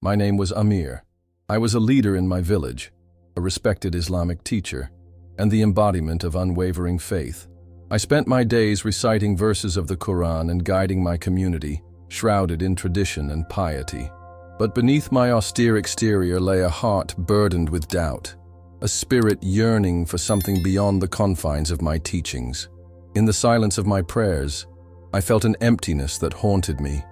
My name was Amir. I was a leader in my village, a respected Islamic teacher, and the embodiment of unwavering faith. I spent my days reciting verses of the Quran and guiding my community, shrouded in tradition and piety. But beneath my austere exterior lay a heart burdened with doubt, a spirit yearning for something beyond the confines of my teachings. In the silence of my prayers, I felt an emptiness that haunted me,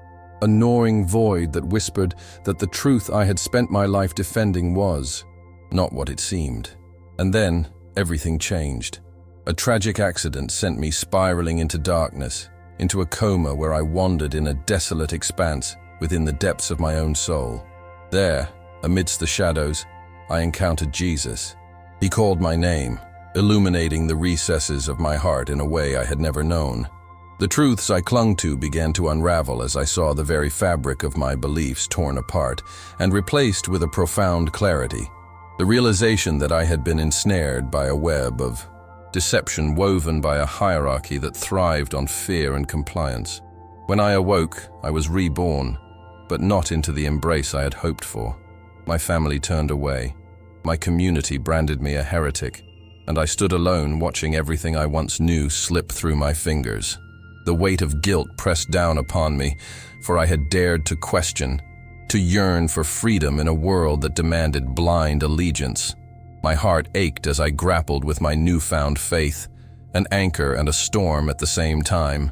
a gnawing void that whispered that the truth I had spent my life defending was not what it seemed. And then, everything changed. A tragic accident sent me spiraling into darkness, into a coma where I wandered in a desolate expanse within the depths of my own soul. There, amidst the shadows, I encountered Jesus. He called my name, illuminating the recesses of my heart in a way I had never known. The truths I clung to began to unravel as I saw the very fabric of my beliefs torn apart and replaced with a profound clarity. The realization that I had been ensnared by a web of deception woven by a hierarchy that thrived on fear and compliance. When I awoke, I was reborn, but not into the embrace I had hoped for. My family turned away. My community branded me a heretic, and I stood alone watching everything I once knew slip through my fingers. The weight of guilt pressed down upon me, for I had dared to question, to yearn for freedom in a world that demanded blind allegiance. My heart ached as I grappled with my newfound faith, an anchor and a storm at the same time.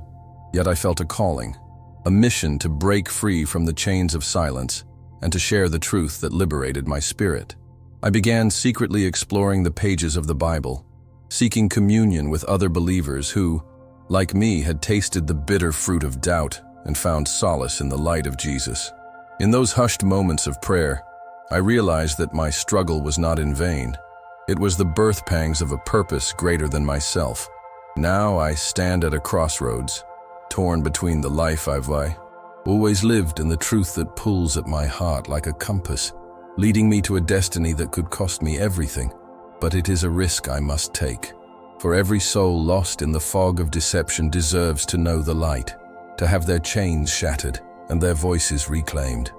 Yet I felt a calling, a mission to break free from the chains of silence and to share the truth that liberated my spirit. I began secretly exploring the pages of the Bible, seeking communion with other believers who, like me, had tasted the bitter fruit of doubt and found solace in the light of Jesus. In those hushed moments of prayer, I realized that my struggle was not in vain. It was the birth pangs of a purpose greater than myself. Now I stand at a crossroads, torn between the life I've always lived and the truth that pulls at my heart like a compass, leading me to a destiny that could cost me everything. But it is a risk I must take. For every soul lost in the fog of deception deserves to know the light, to have their chains shattered and their voices reclaimed.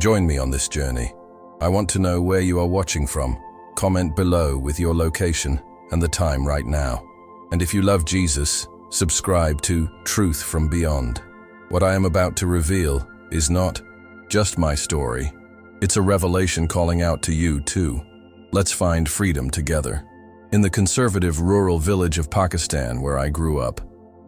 Join me on this journey. I want to know where you are watching from. Comment below with your location and the time right now. And if you love Jesus, subscribe to Truth from Beyond. What I am about to reveal is not just my story. It's a revelation calling out to you too. Let's find freedom together. In the conservative rural village of Pakistan where I grew up,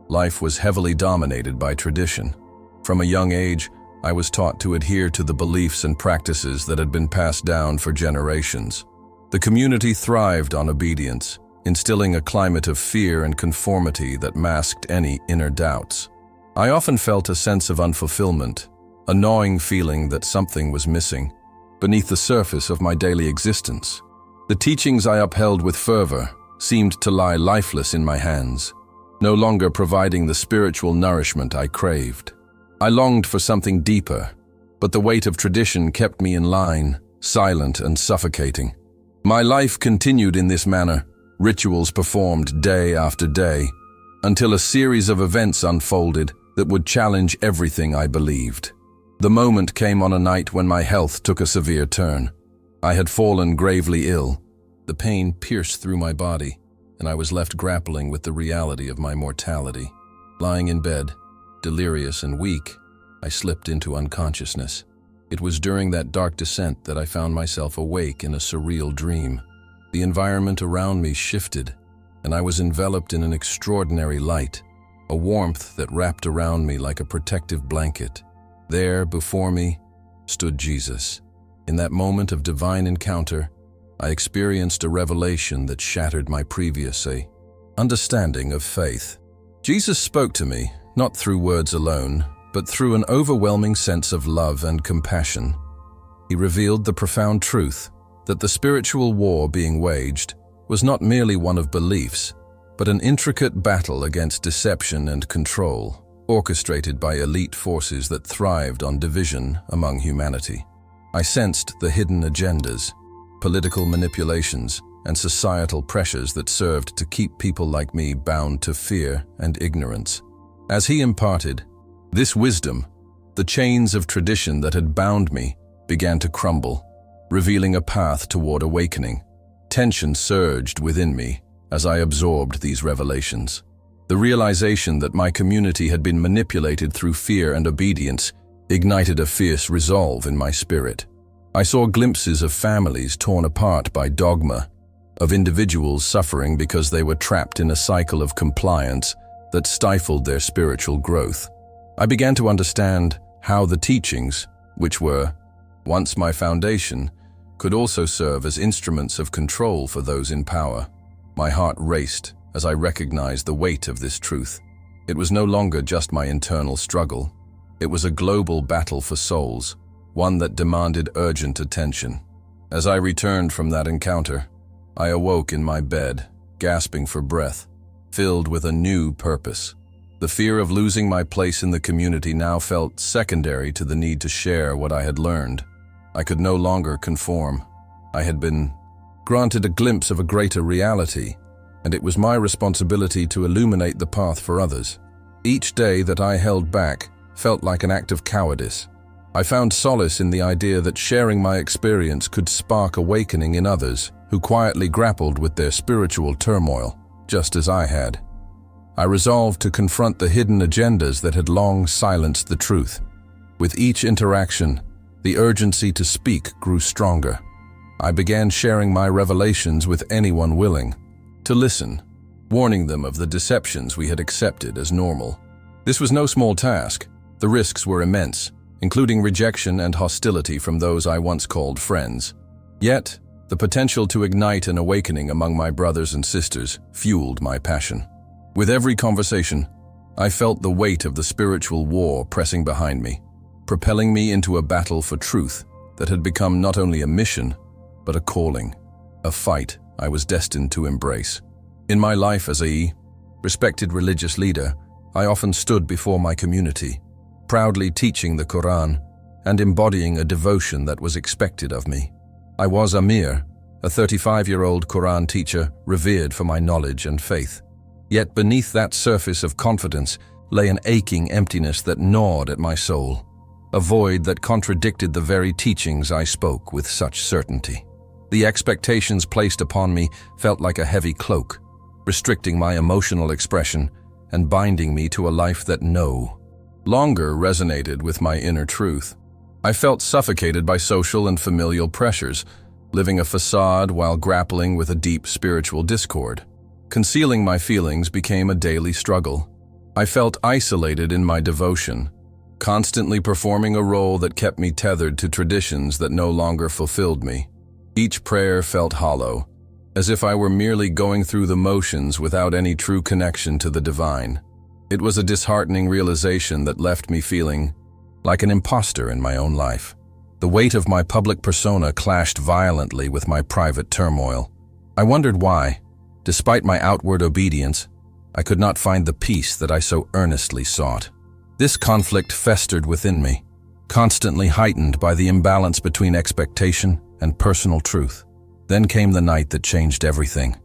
life was heavily dominated by tradition. From a young age, I was taught to adhere to the beliefs and practices that had been passed down for generations. The community thrived on obedience, instilling a climate of fear and conformity that masked any inner doubts. I often felt a sense of unfulfillment, a gnawing feeling that something was missing beneath the surface of my daily existence. The teachings I upheld with fervor seemed to lie lifeless in my hands, no longer providing the spiritual nourishment I craved. I longed for something deeper, but the weight of tradition kept me in line, silent and suffocating. My life continued in this manner, rituals performed day after day, until a series of events unfolded that would challenge everything I believed. The moment came on a night when my health took a severe turn. I had fallen gravely ill. The pain pierced through my body, and I was left grappling with the reality of my mortality. Lying in bed, delirious and weak, I slipped into unconsciousness. It was during that dark descent that I found myself awake in a surreal dream. The environment around me shifted, and I was enveloped in an extraordinary light, a warmth that wrapped around me like a protective blanket. There, before me, stood Jesus. In that moment of divine encounter, I experienced a revelation that shattered my previous understanding of faith. Jesus spoke to me, not through words alone, but through an overwhelming sense of love and compassion. He revealed the profound truth that the spiritual war being waged was not merely one of beliefs, but an intricate battle against deception and control, orchestrated by elite forces that thrived on division among humanity. I sensed the hidden agendas, political manipulations, and societal pressures that served to keep people like me bound to fear and ignorance. As he imparted this wisdom, the chains of tradition that had bound me began to crumble, revealing a path toward awakening. Tension surged within me as I absorbed these revelations. The realization that my community had been manipulated through fear and obedience ignited a fierce resolve in my spirit. I saw glimpses of families torn apart by dogma, of individuals suffering because they were trapped in a cycle of compliance that stifled their spiritual growth. I began to understand how the teachings, which were once my foundation, could also serve as instruments of control for those in power. My heart raced as I recognized the weight of this truth. It was no longer just my internal struggle. It was a global battle for souls, one that demanded urgent attention. As I returned from that encounter, I awoke in my bed, gasping for breath, filled with a new purpose. The fear of losing my place in the community now felt secondary to the need to share what I had learned. I could no longer conform. I had been granted a glimpse of a greater reality, and it was my responsibility to illuminate the path for others. Each day that I held back felt like an act of cowardice. I found solace in the idea that sharing my experience could spark awakening in others who quietly grappled with their spiritual turmoil, just as I had. I resolved to confront the hidden agendas that had long silenced the truth. With each interaction, the urgency to speak grew stronger. I began sharing my revelations with anyone willing to listen, warning them of the deceptions we had accepted as normal. This was no small task. The risks were immense, including rejection and hostility from those I once called friends. Yet, the potential to ignite an awakening among my brothers and sisters fueled my passion. With every conversation, I felt the weight of the spiritual war pressing behind me, propelling me into a battle for truth that had become not only a mission, but a calling, a fight I was destined to embrace. In my life as a respected religious leader, I often stood before my community, proudly teaching the Quran and embodying a devotion that was expected of me. I was Amir, a 35-year-old Quran teacher revered for my knowledge and faith. Yet beneath that surface of confidence lay an aching emptiness that gnawed at my soul, a void that contradicted the very teachings I spoke with such certainty. The expectations placed upon me felt like a heavy cloak, restricting my emotional expression and binding me to a life that no longer resonated with my inner truth. I felt suffocated by social and familial pressures, living a facade while grappling with a deep spiritual discord. Concealing my feelings became a daily struggle. I felt isolated in my devotion, constantly performing a role that kept me tethered to traditions that no longer fulfilled me. Each prayer felt hollow, as if I were merely going through the motions without any true connection to the divine. It was a disheartening realization that left me feeling like an impostor in my own life. The weight of my public persona clashed violently with my private turmoil. I wondered why, despite my outward obedience, I could not find the peace that I so earnestly sought. This conflict festered within me, constantly heightened by the imbalance between expectation and personal truth. Then came the night that changed everything.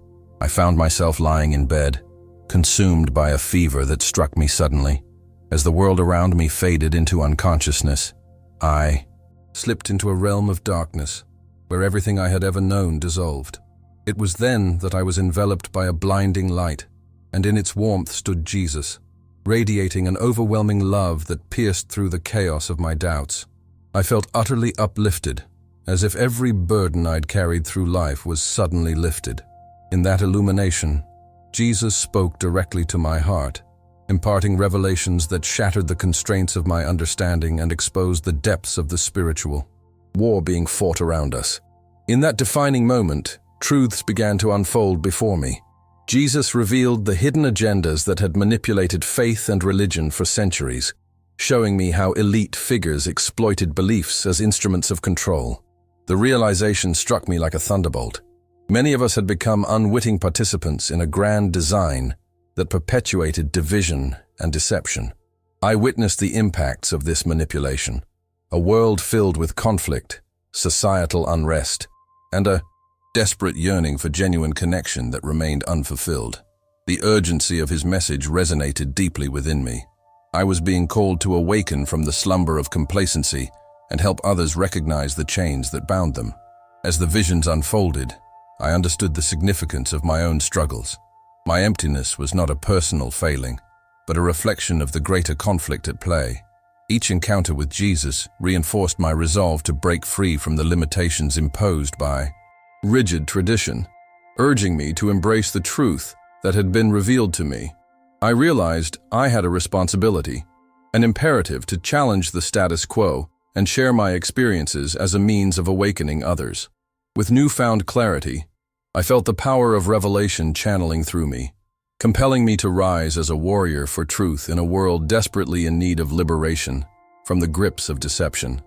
I found myself lying in bed, consumed by a fever that struck me suddenly. As the world around me faded into unconsciousness, I slipped into a realm of darkness where everything I had ever known dissolved. It was then that I was enveloped by a blinding light, and in its warmth stood Jesus, radiating an overwhelming love that pierced through the chaos of my doubts. I felt utterly uplifted, as if every burden I'd carried through life was suddenly lifted. In that illumination, Jesus spoke directly to my heart, imparting revelations that shattered the constraints of my understanding and exposed the depths of the spiritual war being fought around us. In that defining moment, truths began to unfold before me. Jesus revealed the hidden agendas that had manipulated faith and religion for centuries, showing me how elite figures exploited beliefs as instruments of control. The realization struck me like a thunderbolt. Many of us had become unwitting participants in a grand design that perpetuated division and deception. I witnessed the impacts of this manipulation, a world filled with conflict, societal unrest, and a desperate yearning for genuine connection that remained unfulfilled. The urgency of his message resonated deeply within me. I was being called to awaken from the slumber of complacency and help others recognize the chains that bound them. As the visions unfolded, I understood the significance of my own struggles. My emptiness was not a personal failing, but a reflection of the greater conflict at play. Each encounter with Jesus reinforced my resolve to break free from the limitations imposed by rigid tradition, urging me to embrace the truth that had been revealed to me. I realized I had a responsibility, an imperative to challenge the status quo and share my experiences as a means of awakening others. With newfound clarity, I felt the power of revelation channeling through me, compelling me to rise as a warrior for truth in a world desperately in need of liberation from the grips of deception.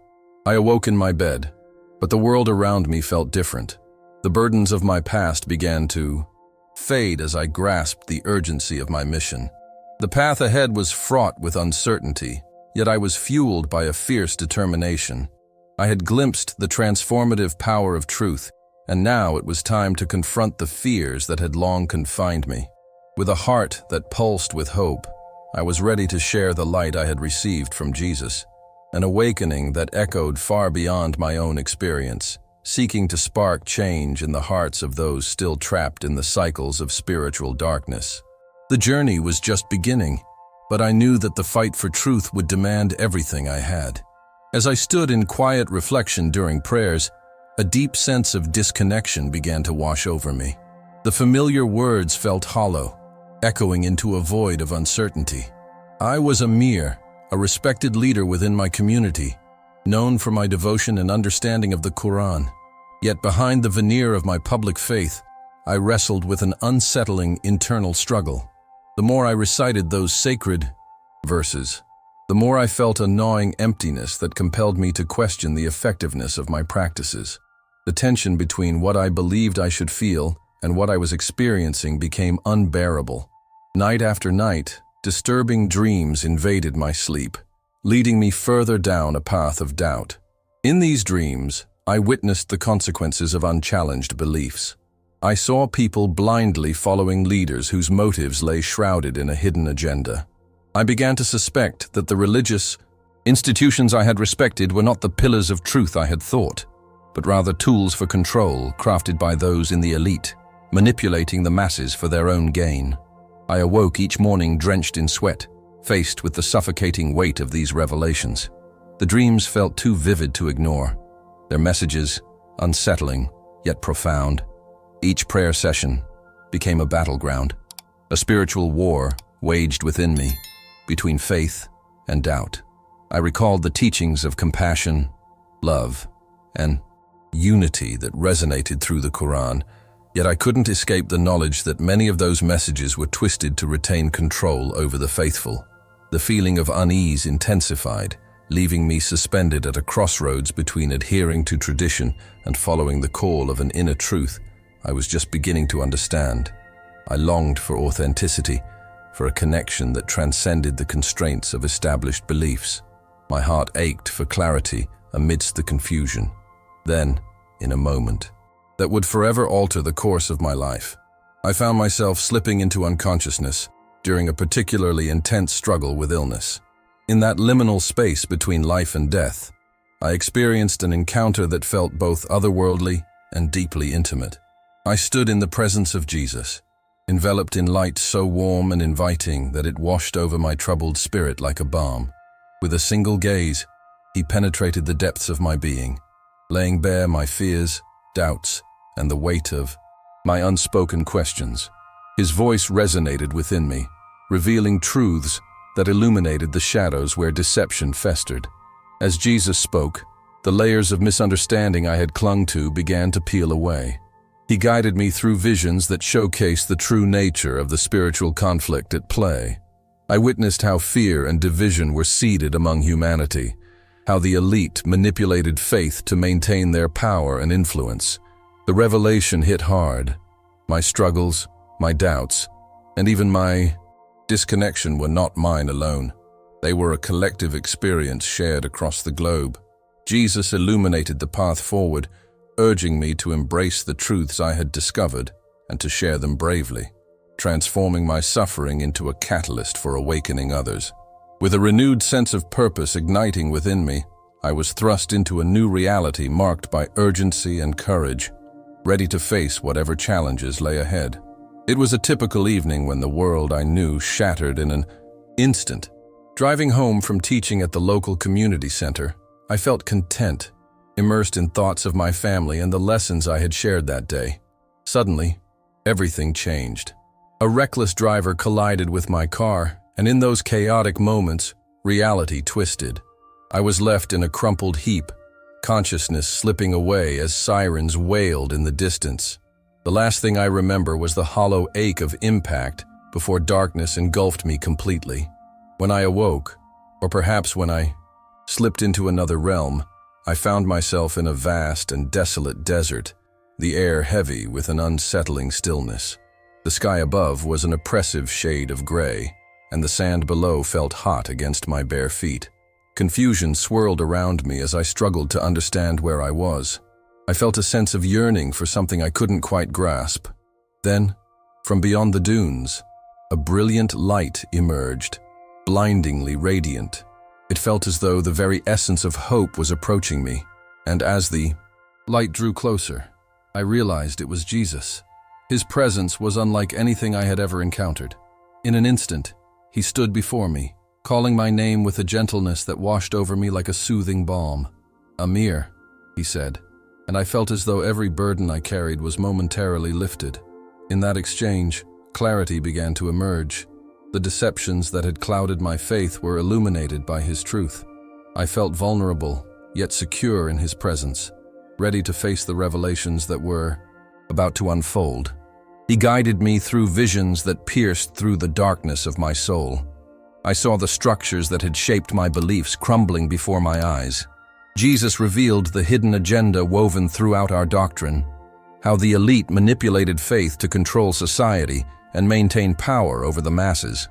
I awoke in my bed, but the world around me felt different. The burdens of my past began to fade as I grasped the urgency of my mission. The path ahead was fraught with uncertainty, yet I was fueled by a fierce determination. I had glimpsed the transformative power of truth, and now it was time to confront the fears that had long confined me. With a heart that pulsed with hope, I was ready to share the light I had received from Jesus, an awakening that echoed far beyond my own experience, seeking to spark change in the hearts of those still trapped in the cycles of spiritual darkness. The journey was just beginning, but I knew that the fight for truth would demand everything I had. As I stood in quiet reflection during prayers, a deep sense of disconnection began to wash over me. The familiar words felt hollow, echoing into a void of uncertainty. I was Amir, a respected leader within my community, known for my devotion and understanding of the Quran. Yet behind the veneer of my public faith, I wrestled with an unsettling internal struggle. The more I recited those sacred verses, the more I felt a gnawing emptiness that compelled me to question the effectiveness of my practices. The tension between what I believed I should feel and what I was experiencing became unbearable. Night after night, disturbing dreams invaded my sleep, leading me further down a path of doubt. In these dreams, I witnessed the consequences of unchallenged beliefs. I saw people blindly following leaders whose motives lay shrouded in a hidden agenda. I began to suspect that the religious institutions I had respected were not the pillars of truth I had thought, but rather tools for control crafted by those in the elite, manipulating the masses for their own gain. I awoke each morning drenched in sweat, faced with the suffocating weight of these revelations. The dreams felt too vivid to ignore, their messages unsettling yet profound. Each prayer session became a battleground, a spiritual war waged within me between faith and doubt. I recalled the teachings of compassion, love, and unity that resonated through the Quran, yet I couldn't escape the knowledge that many of those messages were twisted to retain control over the faithful. The feeling of unease intensified, leaving me suspended at a crossroads between adhering to tradition and following the call of an inner truth I was just beginning to understand. I longed for authenticity, for a connection that transcended the constraints of established beliefs. My heart ached for clarity amidst the confusion. Then, in a moment that would forever alter the course of my life, I found myself slipping into unconsciousness during a particularly intense struggle with illness. In that liminal space between life and death, I experienced an encounter that felt both otherworldly and deeply intimate. I stood in the presence of Jesus, enveloped in light so warm and inviting that it washed over my troubled spirit like a balm. With a single gaze, he penetrated the depths of my being, laying bare my fears, doubts, and the weight of my unspoken questions. His voice resonated within me, revealing truths that illuminated the shadows where deception festered. As Jesus spoke, the layers of misunderstanding I had clung to began to peel away. He guided me through visions that showcased the true nature of the spiritual conflict at play. I witnessed how fear and division were seeded among humanity, how the elite manipulated faith to maintain their power and influence. The revelation hit hard. My struggles, my doubts, and even my disconnection were not mine alone. They were a collective experience shared across the globe. Jesus illuminated the path forward, urging me to embrace the truths I had discovered and to share them bravely, transforming my suffering into a catalyst for awakening others. With a renewed sense of purpose igniting within me, I was thrust into a new reality marked by urgency and courage, ready to face whatever challenges lay ahead. It was a typical evening when the world I knew shattered in an instant. Driving home from teaching at the local community center, I felt content, immersed in thoughts of my family and the lessons I had shared that day. Suddenly, everything changed. A reckless driver collided with my car, and in those chaotic moments, reality twisted. I was left in a crumpled heap, consciousness slipping away as sirens wailed in the distance. The last thing I remember was the hollow ache of impact before darkness engulfed me completely. When I awoke, or perhaps when I slipped into another realm, I found myself in a vast and desolate desert, the air heavy with an unsettling stillness. The sky above was an oppressive shade of gray, and the sand below felt hot against my bare feet. Confusion swirled around me as I struggled to understand where I was. I felt a sense of yearning for something I couldn't quite grasp. Then, from beyond the dunes, a brilliant light emerged, blindingly radiant. It felt as though the very essence of hope was approaching me, and as the light drew closer, I realized it was Jesus. His presence was unlike anything I had ever encountered. In an instant, he stood before me, calling my name with a gentleness that washed over me like a soothing balm. "Amir," he said, and I felt as though every burden I carried was momentarily lifted. In that exchange, clarity began to emerge. The deceptions that had clouded my faith were illuminated by his truth. I felt vulnerable, yet secure in his presence, ready to face the revelations that were about to unfold. He guided me through visions that pierced through the darkness of my soul. I saw the structures that had shaped my beliefs crumbling before my eyes. Jesus revealed the hidden agenda woven throughout our doctrine, how the elite manipulated faith to control society and maintain power over the masses.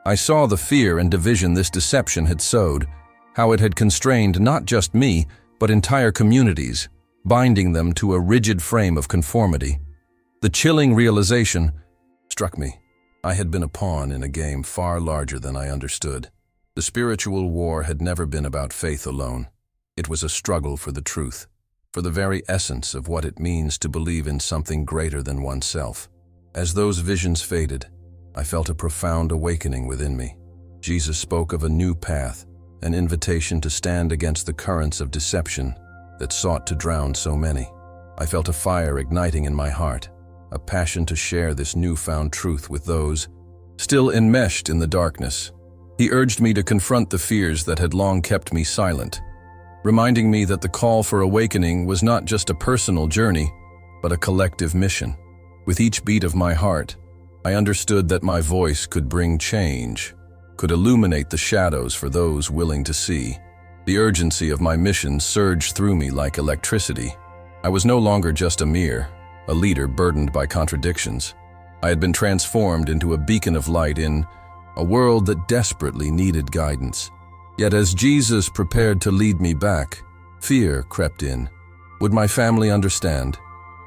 I saw the fear and division this deception had sowed, how it had constrained not just me, but entire communities, binding them to a rigid frame of conformity. The chilling realization struck me. I had been a pawn in a game far larger than I understood. The spiritual war had never been about faith alone. It was a struggle for the truth, for the very essence of what it means to believe in something greater than oneself. As those visions faded, I felt a profound awakening within me. Jesus spoke of a new path, an invitation to stand against the currents of deception that sought to drown so many. I felt a fire igniting in my heart, a passion to share this newfound truth with those still enmeshed in the darkness. He urged me to confront the fears that had long kept me silent, reminding me that the call for awakening was not just a personal journey, but a collective mission. With each beat of my heart, I understood that my voice could bring change, could illuminate the shadows for those willing to see. The urgency of my mission surged through me like electricity. I was no longer just Amir, a leader burdened by contradictions. I had been transformed into a beacon of light in a world that desperately needed guidance. Yet as Jesus prepared to lead me back, fear crept in. Would my family understand?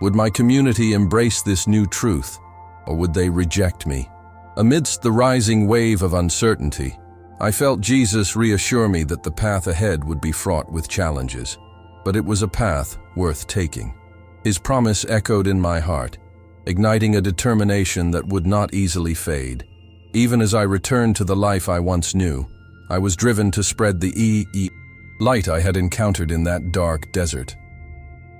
Would my community embrace this new truth, or would they reject me? Amidst the rising wave of uncertainty, I felt Jesus reassure me that the path ahead would be fraught with challenges, but it was a path worth taking. His promise echoed in my heart, igniting a determination that would not easily fade. Even as I returned to the life I once knew, I was driven to spread the light I had encountered in that dark desert.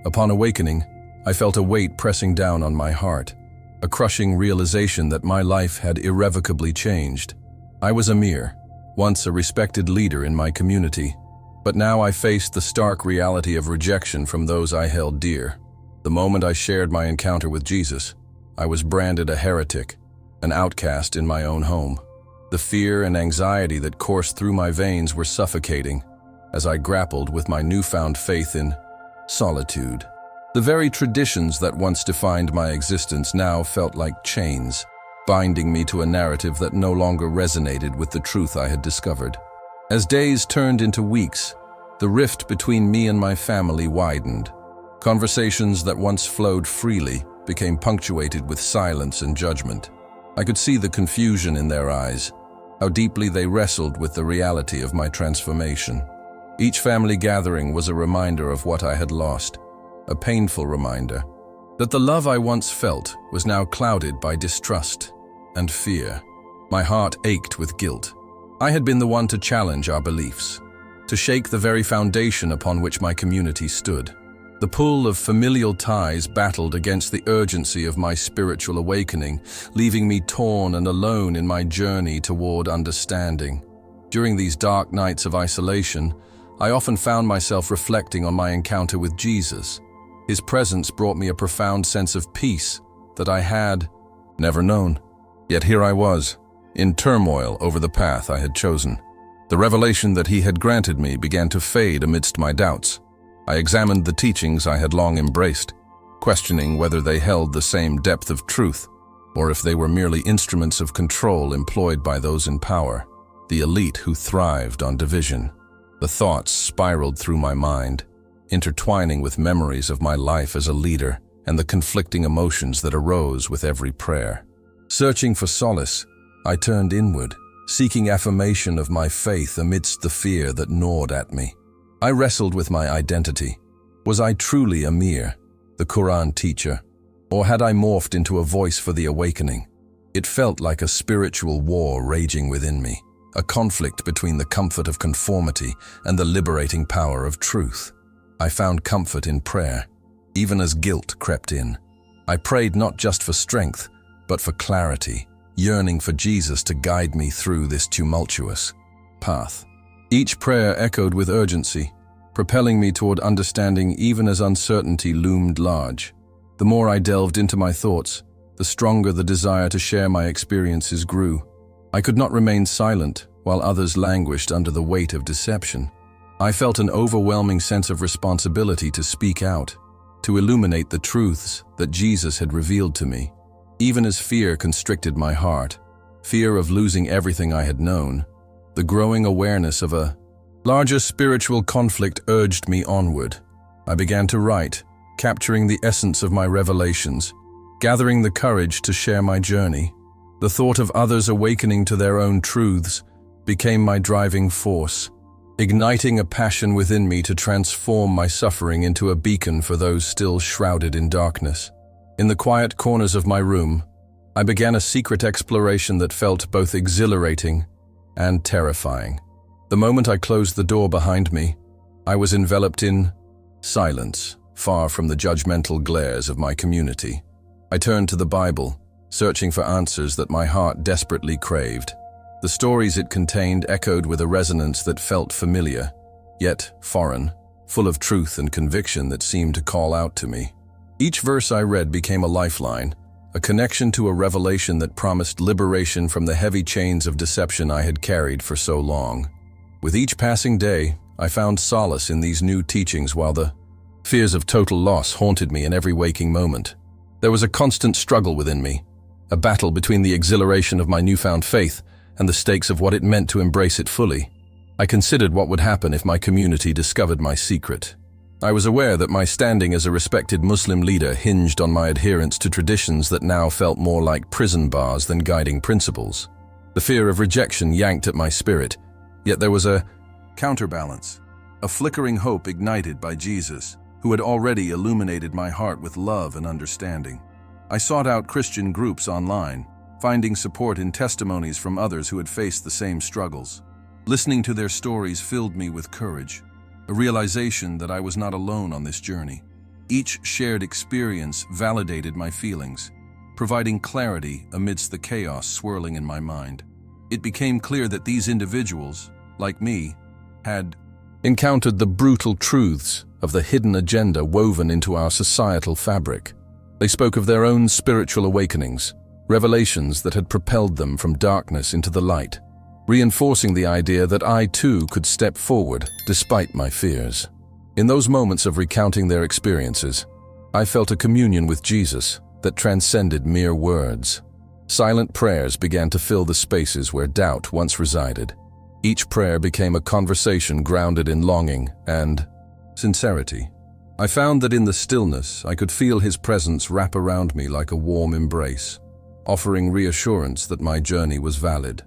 Upon awakening, I felt a weight pressing down on my heart, a crushing realization that my life had irrevocably changed. I was Amir, once a respected leader in my community, but now I faced the stark reality of rejection from those I held dear. The moment I shared my encounter with Jesus, I was branded a heretic, an outcast in my own home. The fear and anxiety that coursed through my veins were suffocating as I grappled with my newfound faith in solitude. The very traditions that once defined my existence now felt like chains, binding me to a narrative that no longer resonated with the truth I had discovered. As days turned into weeks, the rift between me and my family widened. Conversations that once flowed freely became punctuated with silence and judgment. I could see the confusion in their eyes, how deeply they wrestled with the reality of my transformation. Each family gathering was a reminder of what I had lost, a painful reminder that the love I once felt was now clouded by distrust and fear. My heart ached with guilt. I had been the one to challenge our beliefs, to shake the very foundation upon which my community stood. The pull of familial ties battled against the urgency of my spiritual awakening, leaving me torn and alone in my journey toward understanding. During these dark nights of isolation, I often found myself reflecting on my encounter with Jesus. His presence brought me a profound sense of peace that I had never known. Yet here I was, in turmoil over the path I had chosen. The revelation that he had granted me began to fade amidst my doubts. I examined the teachings I had long embraced, questioning whether they held the same depth of truth, or if they were merely instruments of control employed by those in power, the elite who thrived on division. The thoughts spiraled through my mind, intertwining with memories of my life as a leader and the conflicting emotions that arose with every prayer. Searching for solace, I turned inward, seeking affirmation of my faith amidst the fear that gnawed at me. I wrestled with my identity. Was I truly Amir, the Quran teacher, or had I morphed into a voice for the awakening? It felt like a spiritual war raging within me, a conflict between the comfort of conformity and the liberating power of truth. I found comfort in prayer, even as guilt crept in. I prayed not just for strength, but for clarity, yearning for Jesus to guide me through this tumultuous path. Each prayer echoed with urgency, propelling me toward understanding even as uncertainty loomed large. The more I delved into my thoughts, the stronger the desire to share my experiences grew. I could not remain silent while others languished under the weight of deception. I felt an overwhelming sense of responsibility to speak out, to illuminate the truths that Jesus had revealed to me. Even as fear constricted my heart, fear of losing everything I had known, the growing awareness of a larger spiritual conflict urged me onward. I began to write, capturing the essence of my revelations, gathering the courage to share my journey. The thought of others awakening to their own truths became my driving force, igniting a passion within me to transform my suffering into a beacon for those still shrouded in darkness. In the quiet corners of my room, I began a secret exploration that felt both exhilarating and terrifying. The moment I closed the door behind me, I was enveloped in silence, far from the judgmental glares of my community. I turned to the Bible, searching for answers that my heart desperately craved. The stories it contained echoed with a resonance that felt familiar, yet foreign, full of truth and conviction that seemed to call out to me. Each verse I read became a lifeline, a connection to a revelation that promised liberation from the heavy chains of deception I had carried for so long. With each passing day, I found solace in these new teachings while the fears of total loss haunted me in every waking moment. There was a constant struggle within me, a battle between the exhilaration of my newfound faith and the stakes of what it meant to embrace it fully. I considered what would happen if my community discovered my secret. I was aware that my standing as a respected Muslim leader hinged on my adherence to traditions that now felt more like prison bars than guiding principles. The fear of rejection yanked at my spirit, yet there was a counterbalance, a flickering hope ignited by Jesus, who had already illuminated my heart with love and understanding. I sought out Christian groups online, finding support in testimonies from others who had faced the same struggles. Listening to their stories filled me with courage, a realization that I was not alone on this journey. Each shared experience validated my feelings, providing clarity amidst the chaos swirling in my mind. It became clear that these individuals, like me, had encountered the brutal truths of the hidden agenda woven into our societal fabric. They spoke of their own spiritual awakenings, revelations that had propelled them from darkness into the light, reinforcing the idea that I too could step forward despite my fears. In those moments of recounting their experiences, I felt a communion with Jesus that transcended mere words. Silent prayers began to fill the spaces where doubt once resided. Each prayer became a conversation grounded in longing and sincerity. I found that in the stillness, I could feel his presence wrap around me like a warm embrace, offering reassurance that my journey was valid.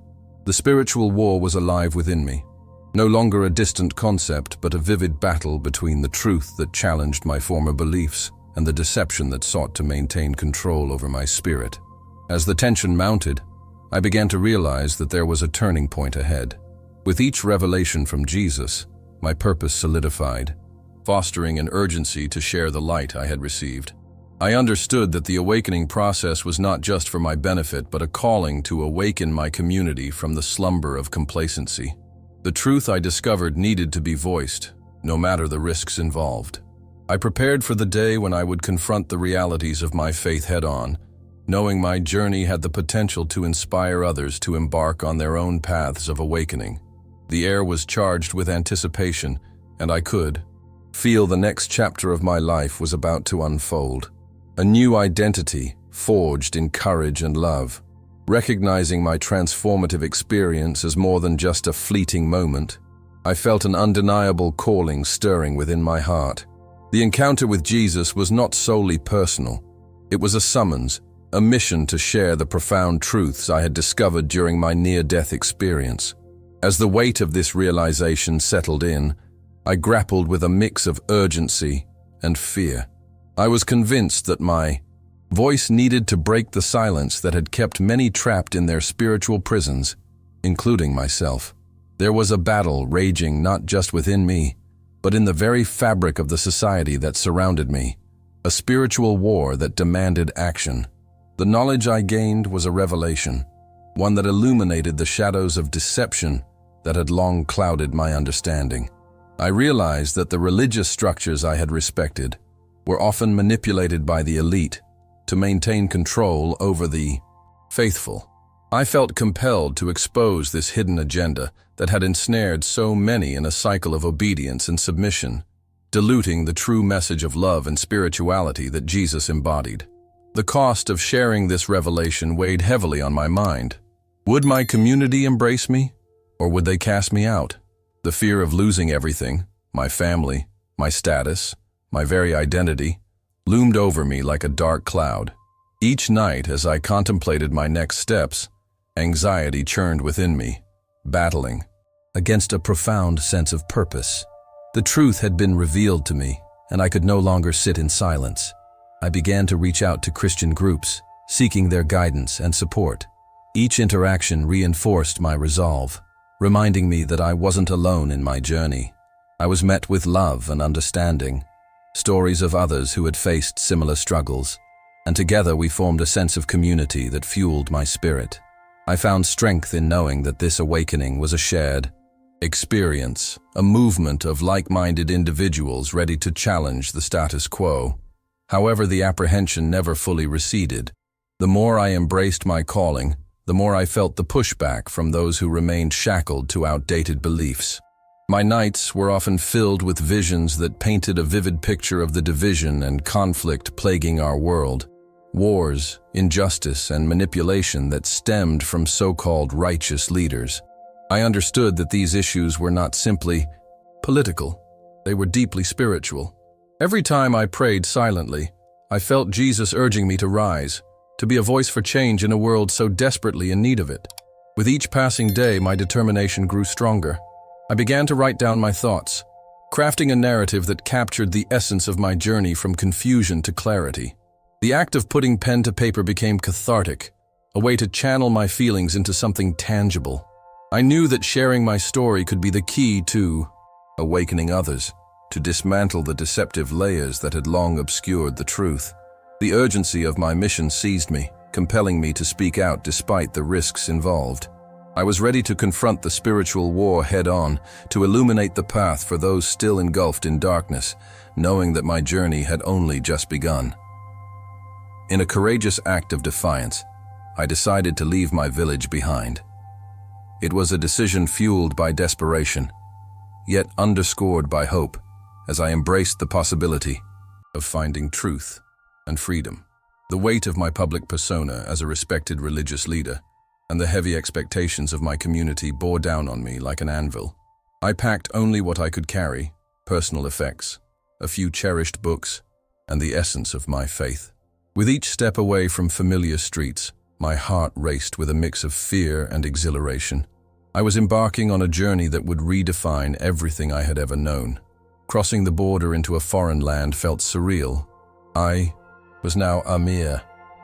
The spiritual war was alive within me, no longer a distant concept but a vivid battle between the truth that challenged my former beliefs and the deception that sought to maintain control over my spirit. As the tension mounted, I began to realize that there was a turning point ahead. With each revelation from Jesus, my purpose solidified, fostering an urgency to share the light I had received. I understood that the awakening process was not just for my benefit, but a calling to awaken my community from the slumber of complacency. The truth I discovered needed to be voiced, no matter the risks involved. I prepared for the day when I would confront the realities of my faith head-on, knowing my journey had the potential to inspire others to embark on their own paths of awakening. The air was charged with anticipation, and I could feel the next chapter of my life was about to unfold. A new identity, forged in courage and love. Recognizing my transformative experience as more than just a fleeting moment, I felt an undeniable calling stirring within my heart. The encounter with Jesus was not solely personal. It was a summons, a mission to share the profound truths I had discovered during my near-death experience. As the weight of this realization settled in, I grappled with a mix of urgency and fear. I was convinced that my voice needed to break the silence that had kept many trapped in their spiritual prisons, including myself. There was a battle raging not just within me, but in the very fabric of the society that surrounded me, a spiritual war that demanded action. The knowledge I gained was a revelation, one that illuminated the shadows of deception that had long clouded my understanding. I realized that the religious structures I had respected were often manipulated by the elite to maintain control over the faithful. I felt compelled to expose this hidden agenda that had ensnared so many in a cycle of obedience and submission, diluting the true message of love and spirituality that Jesus embodied. The cost of sharing this revelation weighed heavily on my mind. Would my community embrace me, or would they cast me out? The fear of losing everything, my family, my status, my very identity, loomed over me like a dark cloud. Each night, as I contemplated my next steps, anxiety churned within me, battling against a profound sense of purpose. The truth had been revealed to me, and I could no longer sit in silence. I began to reach out to Christian groups, seeking their guidance and support. Each interaction reinforced my resolve, reminding me that I wasn't alone in my journey. I was met with love and understanding, stories of others who had faced similar struggles, and together we formed a sense of community that fueled my spirit. I found strength in knowing that this awakening was a shared experience, a movement of like-minded individuals ready to challenge the status quo. However, the apprehension never fully receded. The more I embraced my calling, the more I felt the pushback from those who remained shackled to outdated beliefs. My nights were often filled with visions that painted a vivid picture of the division and conflict plaguing our world. Wars, injustice, and manipulation that stemmed from so-called righteous leaders. I understood that these issues were not simply political, they were deeply spiritual. Every time I prayed silently, I felt Jesus urging me to rise, to be a voice for change in a world so desperately in need of it. With each passing day, my determination grew stronger. I began to write down my thoughts, crafting a narrative that captured the essence of my journey from confusion to clarity. The act of putting pen to paper became cathartic, a way to channel my feelings into something tangible. I knew that sharing my story could be the key to awakening others, to dismantle the deceptive layers that had long obscured the truth. The urgency of my mission seized me, compelling me to speak out despite the risks involved. I was ready to confront the spiritual war head-on, to illuminate the path for those still engulfed in darkness, knowing that my journey had only just begun. In a courageous act of defiance, I decided to leave my village behind. It was a decision fueled by desperation, yet underscored by hope, as I embraced the possibility of finding truth and freedom. The weight of my public persona as a respected religious leader and the heavy expectations of my community bore down on me like an anvil. I packed only what I could carry, personal effects, a few cherished books, and the essence of my faith. With each step away from familiar streets, my heart raced with a mix of fear and exhilaration. I was embarking on a journey that would redefine everything I had ever known. Crossing the border into a foreign land felt surreal. I was now Amir,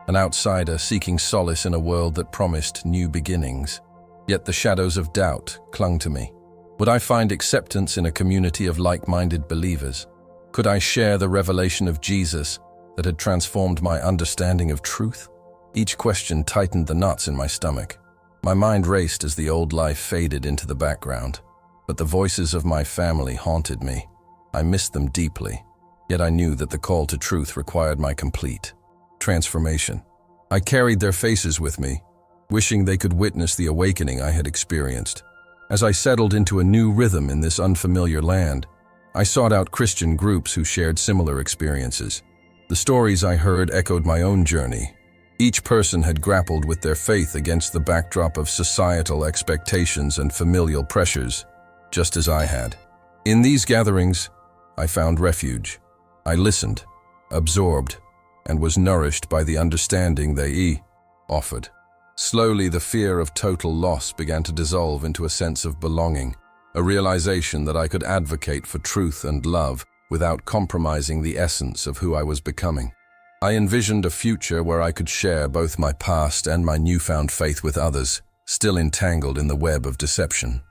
an outsider seeking solace in a world that promised new beginnings. Yet the shadows of doubt clung to me. Would I find acceptance in a community of like-minded believers? Could I share the revelation of Jesus that had transformed my understanding of truth? Each question tightened the knots in my stomach. My mind raced as the old life faded into the background, but the voices of my family haunted me. I missed them deeply, yet I knew that the call to truth required my complete transformation. I carried their faces with me, wishing they could witness the awakening I had experienced. As I settled into a new rhythm in this unfamiliar land, I sought out Christian groups who shared similar experiences. The stories I heard echoed my own journey. Each person had grappled with their faith against the backdrop of societal expectations and familial pressures, just as I had. In these gatherings, I found refuge. I listened, absorbed, and was nourished by the understanding they offered. Slowly, the fear of total loss began to dissolve into a sense of belonging, a realization that I could advocate for truth and love without compromising the essence of who I was becoming. I envisioned a future where I could share both my past and my newfound faith with others, still entangled in the web of deception.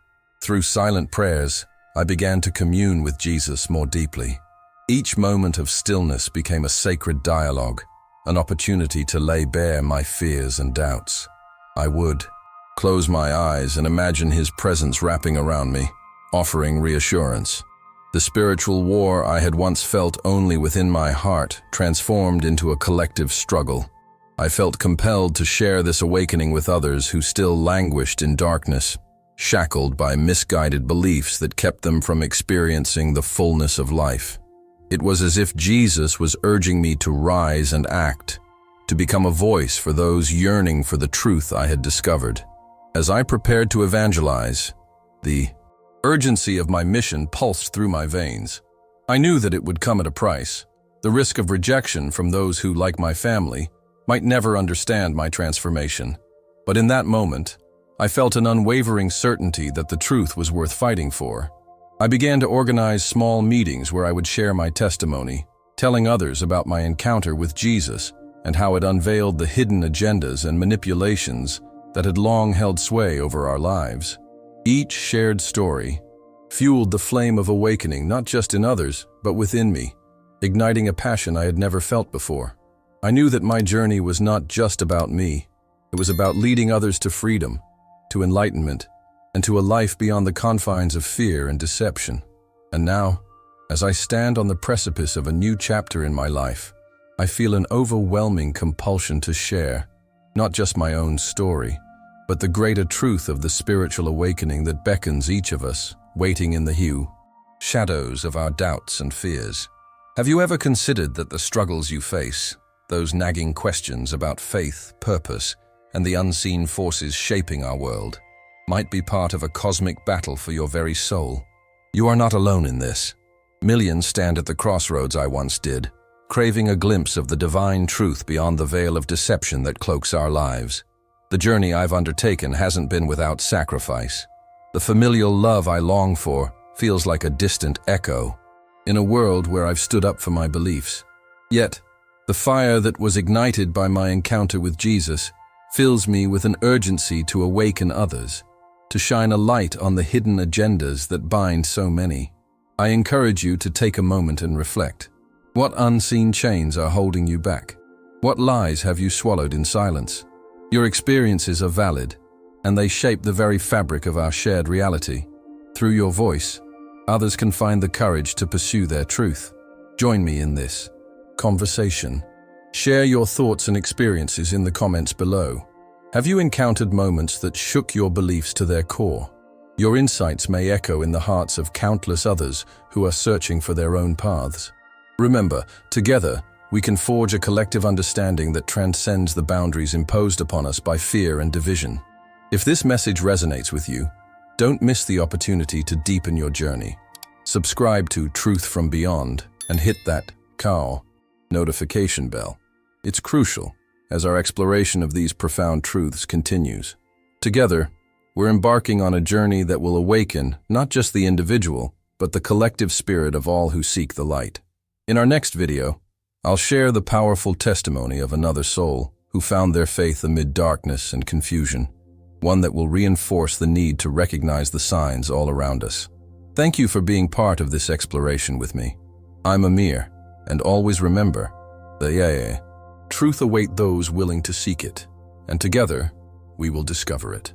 Through silent prayers, I began to commune with Jesus more deeply. Each moment of stillness became a sacred dialogue, an opportunity to lay bare my fears and doubts. I would close my eyes and imagine His presence wrapping around me, offering reassurance. The spiritual war I had once felt only within my heart transformed into a collective struggle. I felt compelled to share this awakening with others who still languished in darkness, shackled by misguided beliefs that kept them from experiencing the fullness of life. It was as if Jesus was urging me to rise and act, to become a voice for those yearning for the truth I had discovered. As I prepared to evangelize, the urgency of my mission pulsed through my veins. I knew that it would come at a price, the risk of rejection from those who, like my family, might never understand my transformation. But in that moment, I felt an unwavering certainty that the truth was worth fighting for. I began to organize small meetings where I would share my testimony, telling others about my encounter with Jesus and how it unveiled the hidden agendas and manipulations that had long held sway over our lives. Each shared story fueled the flame of awakening not just in others, but within me, igniting a passion I had never felt before. I knew that my journey was not just about me. It was about leading others to freedom, to enlightenment, and to a life beyond the confines of fear and deception. And now, as I stand on the precipice of a new chapter in my life, I feel an overwhelming compulsion to share, not just my own story, but the greater truth of the spiritual awakening that beckons each of us, waiting in the shadows of our doubts and fears. Have you ever considered that the struggles you face, those nagging questions about faith, purpose, and the unseen forces shaping our world, might be part of a cosmic battle for your very soul? You are not alone in this. Millions stand at the crossroads I once did, craving a glimpse of the divine truth beyond the veil of deception that cloaks our lives. The journey I've undertaken hasn't been without sacrifice. The familial love I long for feels like a distant echo in a world where I've stood up for my beliefs. Yet, the fire that was ignited by my encounter with Jesus fills me with an urgency to awaken others, to shine a light on the hidden agendas that bind so many. I encourage you to take a moment and reflect. What unseen chains are holding you back? What lies have you swallowed in silence? Your experiences are valid, and they shape the very fabric of our shared reality. Through your voice, others can find the courage to pursue their truth. Join me in this conversation. Share your thoughts and experiences in the comments below. Have you encountered moments that shook your beliefs to their core? Your insights may echo in the hearts of countless others who are searching for their own paths. Remember, together, we can forge a collective understanding that transcends the boundaries imposed upon us by fear and division. If this message resonates with you, don't miss the opportunity to deepen your journey. Subscribe to Truth from Beyond and hit that notification bell. It's crucial as our exploration of these profound truths continues. Together, We're embarking on a journey that will awaken not just the individual, but the collective spirit of all who seek the light. In our next video, I'll share the powerful testimony of another soul who found their faith amid darkness and confusion, one that will reinforce the need to recognize the signs all around us. Thank you for being part of this exploration with me. I'm Amir, and always remember, the truth awaits those willing to seek it, and together we will discover it.